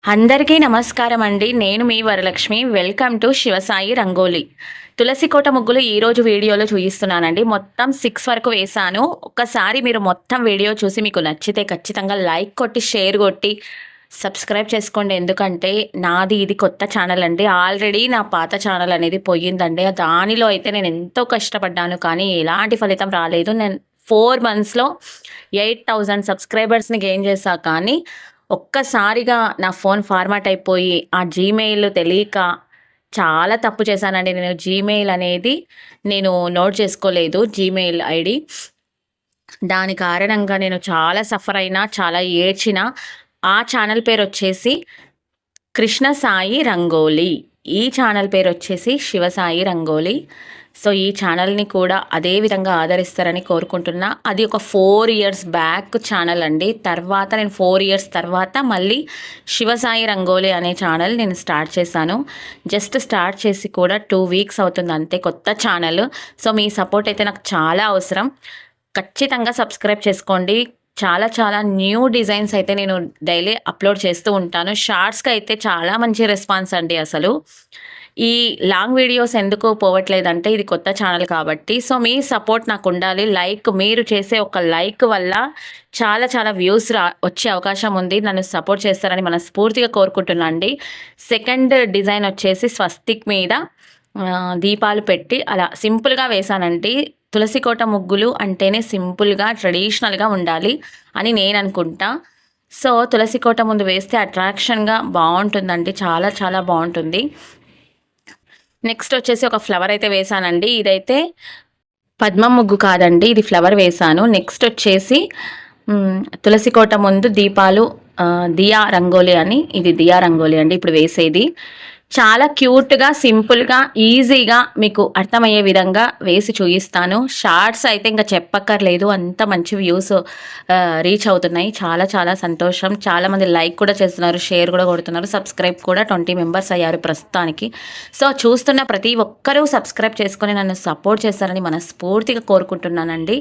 అందరికీ నమస్కారం అండి. నేను మీ వరలక్ష్మి. Welcome to Shivasai rangoli. తులసి కోట ముగ్గులు ఈరోజు వీడియోలో చూపిస్తున్నానండి. మొత్తం 6 వరకు వేశాను. ఒక్కసారి మీరు మొత్తం వీడియో చూసి మీకు నచ్చితే ఖచ్చితంగా లైక్ కొట్టి, షేర్ కొట్టి, సబ్స్క్రైబ్ చేసుకోండి. ఎందుకంటే నాది ఇది కొత్త ఛానల్ అండి. ఆల్రెడీ నా పాత ఛానల్ అనేది పోయిందండి. దానిలో అయితే నేను ఎంతో కష్టపడ్డాను, కానీ ఎలాంటి ఫలితం రాలేదు. నేను 4 మంత్స్‌లో 8000 సబ్స్క్రైబర్స్‌ని గెయిన్ చేశా. కానీ ఒక్కసారిగా నా ఫోన్ ఫార్మాట్ అయిపోయి, ఆ జీమెయిల్ తెలియక చాలా తప్పు చేశానండి. నేను జీమెయిల్ అనేది నోట్ చేసుకోలేదు, జీమెయిల్ ఐడి. దాని కారణంగా నేను చాలా సఫర్ అయినా, చాలా ఏడ్చిన. ఆ ఛానల్ పేరు వచ్చేసి కృష్ణ సాయి రంగోలి. ఈ ఛానల్ పేరు వచ్చేసి శివసాయి రంగోలి. సో ఈ ఛానల్ని కూడా అదే విధంగా ఆదరిస్తారని కోరుకుంటున్నా. అది ఒక 4 ఇయర్స్ బ్యాక్ ఛానల్ అండి. తర్వాత నేను 4 ఇయర్స్ తర్వాత మళ్ళీ శివసాయి రంగోలి అనే ఛానల్ నేను స్టార్ట్ చేశాను. జస్ట్ స్టార్ట్ చేసి కూడా 2 వీక్స్ అవుతుంది అంతే, కొత్త ఛానల్. సో మీ సపోర్ట్ అయితే నాకు చాలా అవసరం. ఖచ్చితంగా సబ్స్క్రైబ్ చేసుకోండి. చాలా చాలా న్యూ డిజైన్స్ అయితే నేను డైలీ అప్లోడ్ చేస్తూ ఉంటాను. షార్ట్స్కి అయితే చాలా మంచి రెస్పాన్స్ అండి. అసలు ఈ లాంగ్ వీడియోస్ ఎందుకు పోవట్లేదంటే ఇది కొత్త ఛానల్ కాబట్టి. సో మీ సపోర్ట్ నాకు ఉండాలి. మీరు చేసే ఒక లైక్ వల్ల చాలా చాలా వ్యూస్ వచ్చే అవకాశం ఉంది. నన్ను సపోర్ట్ చేస్తారని మనస్ఫూర్తిగా కోరుకుంటున్నాను అండి. సెకండ్ డిజైన్ వచ్చేసి స్వస్తిక్ మీద దీపాలు పెట్టి అలా సింపుల్గా వేశానండి. తులసి కోట ముగ్గులు అంటేనే సింపుల్గా, ట్రెడిషనల్గా ఉండాలి అని నేను అనుకుంటా. సో తులసి కోట ముందు వేస్తే అట్రాక్షన్గా బాగుంటుందండి, చాలా చాలా బాగుంటుంది. నెక్స్ట్ వచ్చేసి ఒక ఫ్లవర్ అయితే వేసానండి. ఇదైతే పద్మం ముగ్గు కాదండి, ఇది ఫ్లవర్ వేసాను. నెక్స్ట్ వచ్చేసి తులసి కోట ముందు దీపాలు, దియా రంగోలి అని, ఇది దియా రంగోలి అండి ఇప్పుడు వేసేది. చాలా క్యూట్గా, సింపుల్గా, ఈజీగా మీకు అర్థమయ్యే విధంగా వేసి చూపిస్తాను. షార్ట్స్ అయితే ఇంకా చెప్పక్కర్లేదు, అంత మంచి వ్యూస్ రీచ్ అవుతున్నాయి. చాలా చాలా సంతోషం. చాలామంది లైక్ కూడా చేస్తున్నారు, షేర్ కూడా కొడుతున్నారు. సబ్స్క్రైబ్ కూడా 20 మెంబర్స్ అయ్యారు ప్రస్తుతానికి. సో చూస్తున్న ప్రతి ఒక్కరూ సబ్స్క్రైబ్ చేసుకొని నన్ను సపోర్ట్ చేస్తారని మనస్ఫూర్తిగా కోరుకుంటున్నానండి.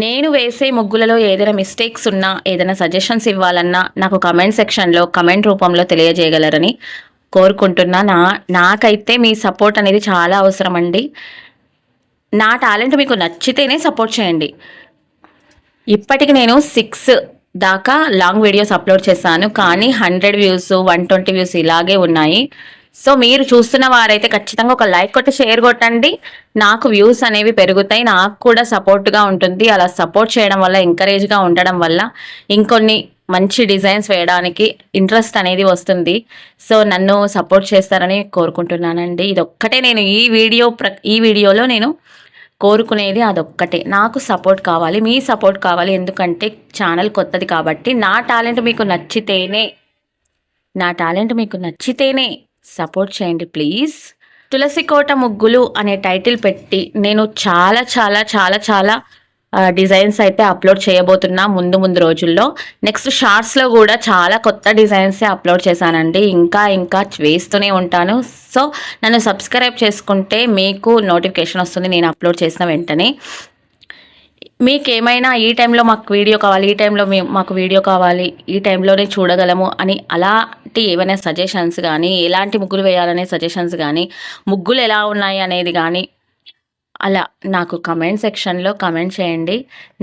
నేను వేసే ముగ్గులలో ఏదైనా మిస్టేక్స్ ఉన్నా, ఏదైనా సజెషన్స్ ఇవ్వాలన్నా నాకు కమెంట్ సెక్షన్లో కమెంట్ రూపంలో తెలియజేయగలరని కోరుకుంటున్నా. నాకైతే మీ సపోర్ట్ అనేది చాలా అవసరం అండి. నా టాలెంట్ మీకు నచ్చితేనే సపోర్ట్ చేయండి. ఇప్పటికి నేను 6 దాకా లాంగ్ వీడియోస్ అప్లోడ్ చేశాను, కానీ 100 వ్యూస్, 120 వ్యూస్ ఇలాగే ఉన్నాయి. సో మీరు చూస్తున్న వారైతే ఖచ్చితంగా ఒక లైక్ కొట్టి, షేర్ కొట్టండి. నాకు వ్యూస్ అనేవి పెరుగుతాయి, నాకు కూడా సపోర్ట్గా ఉంటుంది. అలా సపోర్ట్ చేయడం వల్ల, ఎంకరేజ్గా ఉండడం వల్ల ఇంకొన్ని మంచి డిజైన్స్ వేయడానికి ఇంట్రెస్ట్ అనేది వస్తుంది. సో నన్ను సపోర్ట్ చేస్తారని కోరుకుంటున్నానండి. ఇదొక్కటే నేను ఈ వీడియోలో నేను కోరుకునేది అదొక్కటే. నాకు సపోర్ట్ కావాలి, మీ సపోర్ట్ కావాలి. ఎందుకంటే ఛానల్ కొత్తది కాబట్టి. నా టాలెంట్ మీకు నచ్చితేనే సపోర్ట్ చేయండి ప్లీజ్. తులసి కోట ముగ్గులు అనే టైటిల్ పెట్టి నేను చాలా చాలా చాలా చాలా డిజైన్స్ అయితే అప్లోడ్ చేయబోతున్నా ముందు రోజుల్లో. నెక్స్ట్ షార్ట్స్లో కూడా చాలా కొత్త డిజైన్సే అప్లోడ్ చేశానండి. ఇంకా వేస్తూనే ఉంటాను. సో నన్ను సబ్స్క్రైబ్ చేసుకుంటే మీకు నోటిఫికేషన్ వస్తుంది నేను అప్లోడ్ చేసిన వెంటనే. మీకేమైనా ఈ టైంలో మాకు వీడియో కావాలి, ఈ టైంలో మాకు వీడియో కావాలి, ఈ టైంలోనే చూడగలము అని అలాంటి ఏమైనా సజెషన్స్ కానీ, ఎలాంటి ముగ్గులు వేయాలనే సజెషన్స్ కానీ, ముగ్గులు ఎలా ఉన్నాయి అనేది కానీ అలా నాకు కమెంట్ సెక్షన్లో కమెంట్ చేయండి.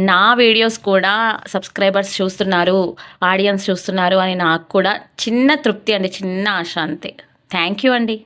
నా వీడియోస్ కూడా సబ్స్క్రైబర్స్ చూస్తున్నారు, ఆడియన్స్ చూస్తున్నారు అని నాకు కూడా చిన్న తృప్తి అండి, చిన్న ఆశ అంతే. థ్యాంక్ యూ అండి.